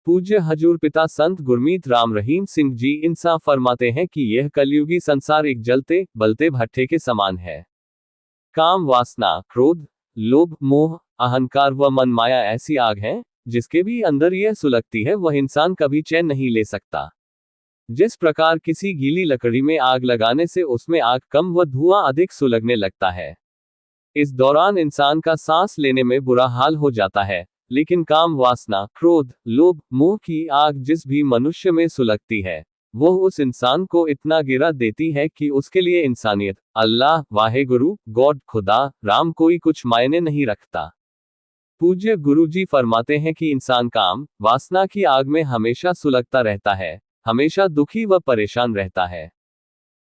पूज्य हजूर पिता संत गुरमीत राम रहीम सिंह जी इंसाफ फरमाते हैं कि यह कलयुगी संसार एक जलते बलते भट्ठे के समान है। काम, वासना, क्रोध, लोभ, मोह, अहंकार व मन माया ऐसी आग है जिसके भी अंदर यह सुलगती है वह इंसान कभी चैन नहीं ले सकता। जिस प्रकार किसी गीली लकड़ी में आग लगाने से उसमें आग कम व धुआं अधिक सुलगने लगता है, इस दौरान इंसान का सांस लेने में बुरा हाल हो जाता है। लेकिन काम, वासना, क्रोध, लोभ, मोह की आग जिस भी मनुष्य में सुलगती है वह उस इंसान को इतना गिरा देती है कि उसके लिए इंसानियत, अल्लाह, वाहेगुरु, गॉड, खुदा, राम कोई कुछ मायने नहीं रखता। पूज्य गुरुजी फरमाते हैं कि इंसान काम, वासना की आग में हमेशा सुलगता रहता है, हमेशा दुखी व परेशान रहता है।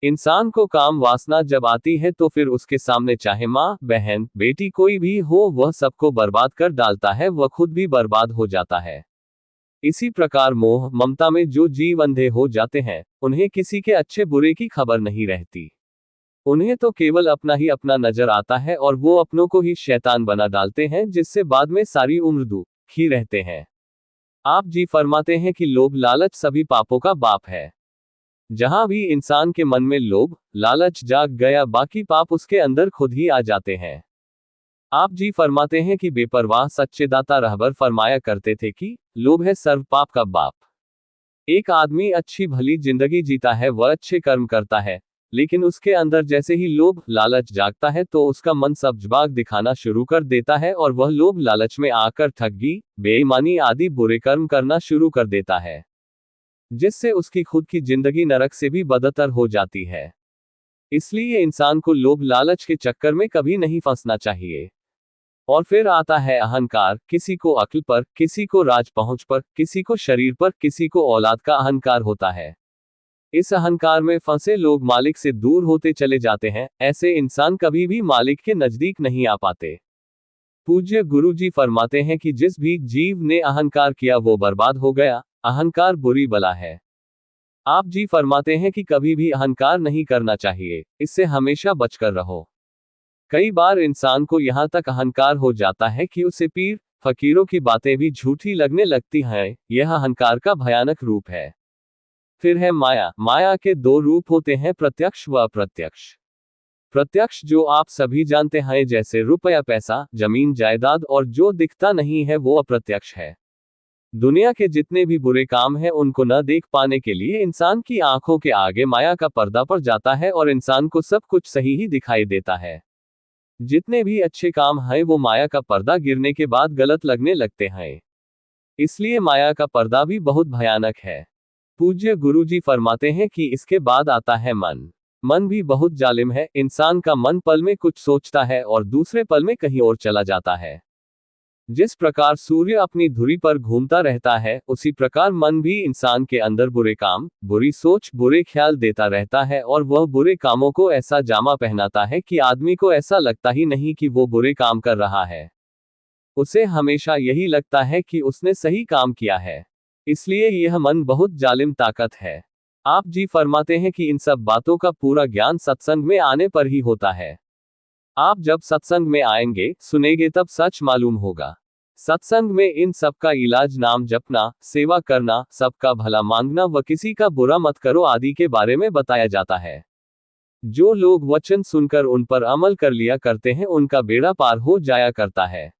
इंसान को काम वासना जब आती है तो फिर उसके सामने चाहे माँ, बहन, बेटी कोई भी हो वह सबको बर्बाद कर डालता है, वह खुद भी बर्बाद हो जाता है। इसी प्रकार मोह ममता में जो जीव अंधे हो जाते हैं उन्हें किसी के अच्छे बुरे की खबर नहीं रहती। उन्हें तो केवल अपना ही अपना नजर आता है और वो अपनों को ही शैतान बना डालते हैं, जिससे बाद में सारी उम्र दुखी रहते हैं। आप जी फरमाते हैं कि लोभ लालच सभी पापों का बाप है। जहां भी इंसान के मन में लोभ लालच जाग गया बाकी पाप उसके अंदर खुद ही आ जाते हैं। आप जी फरमाते हैं कि बेपरवाह सच्चे दाता रहबर फरमाया करते थे कि लोभ है सर्व पाप का बाप। एक आदमी अच्छी भली जिंदगी जीता है, वह अच्छे कर्म करता है, लेकिन उसके अंदर जैसे ही लोभ लालच जागता है तो उसका मन सब्जबाग दिखाना शुरू कर देता है और वह लोभ लालच में आकर ठगी, बेईमानी आदि बुरे कर्म करना शुरू कर देता है, जिससे उसकी खुद की जिंदगी नरक से भी बदतर हो जाती है। इसलिए इंसान को लोभ लालच के चक्कर में कभी नहीं फंसना चाहिए। और फिर आता है अहंकार, किसी को अक्ल पर, किसी को राज पहुंच पर, किसी को शरीर पर, किसी को औलाद का अहंकार होता है। इस अहंकार में फंसे लोग मालिक से दूर होते चले जाते हैं। ऐसे इंसान कभी भी मालिक के नजदीक नहीं आ पाते। पूज्य गुरुजी फरमाते हैं कि जिस भी जीव ने अहंकार किया वो बर्बाद हो गया। अहंकार बुरी बला है। आप जी फरमाते हैं कि कभी भी अहंकार नहीं करना चाहिए, इससे हमेशा बचकर रहो। कई बार इंसान को यहां तक अहंकार हो जाता है कि उसे पीर फकीरों की बातें भी झूठी लगने लगती हैं। यह अहंकार का भयानक रूप है। फिर है माया। माया के दो रूप होते हैं, प्रत्यक्ष व अप्रत्यक्ष। प्रत्यक्ष जो आप सभी जानते हैं, जैसे रुपया, पैसा, जमीन जायदाद, और जो दिखता नहीं है वो अप्रत्यक्ष है। दुनिया के जितने भी बुरे काम हैं उनको न देख पाने के लिए इंसान की आंखों के आगे माया का पर्दा पड़ जाता है और इंसान को सब कुछ सही ही दिखाई देता है। जितने भी अच्छे काम हैं वो माया का पर्दा गिरने के बाद गलत लगने लगते हैं। इसलिए माया का पर्दा भी बहुत भयानक है। पूज्य गुरुजी फरमाते हैं कि इसके बाद आता है मन। मन भी बहुत जालिम है। इंसान का मन पल में कुछ सोचता है और दूसरे पल में कहीं और चला जाता है। जिस प्रकार सूर्य अपनी धुरी पर घूमता रहता है, उसी प्रकार मन भी इंसान के अंदर बुरे काम, बुरी सोच, बुरे ख्याल देता रहता है और वह बुरे कामों को ऐसा जामा पहनाता है कि आदमी को ऐसा लगता ही नहीं कि वो बुरे काम कर रहा है। उसे हमेशा यही लगता है कि उसने सही काम किया है। इसलिए यह मन बहुत जालिम ताकत है। आप जी फरमाते हैं कि इन सब बातों का पूरा ज्ञान सत्संग में आने पर ही होता है। आप जब सत्संग में आएंगे, सुनेंगे, तब सच मालूम होगा। सत्संग में इन सब का इलाज नाम जपना, सेवा करना, सबका भला मांगना व किसी का बुरा मत करो आदि के बारे में बताया जाता है। जो लोग वचन सुनकर उन पर अमल कर लिया करते हैं उनका बेड़ा पार हो जाया करता है।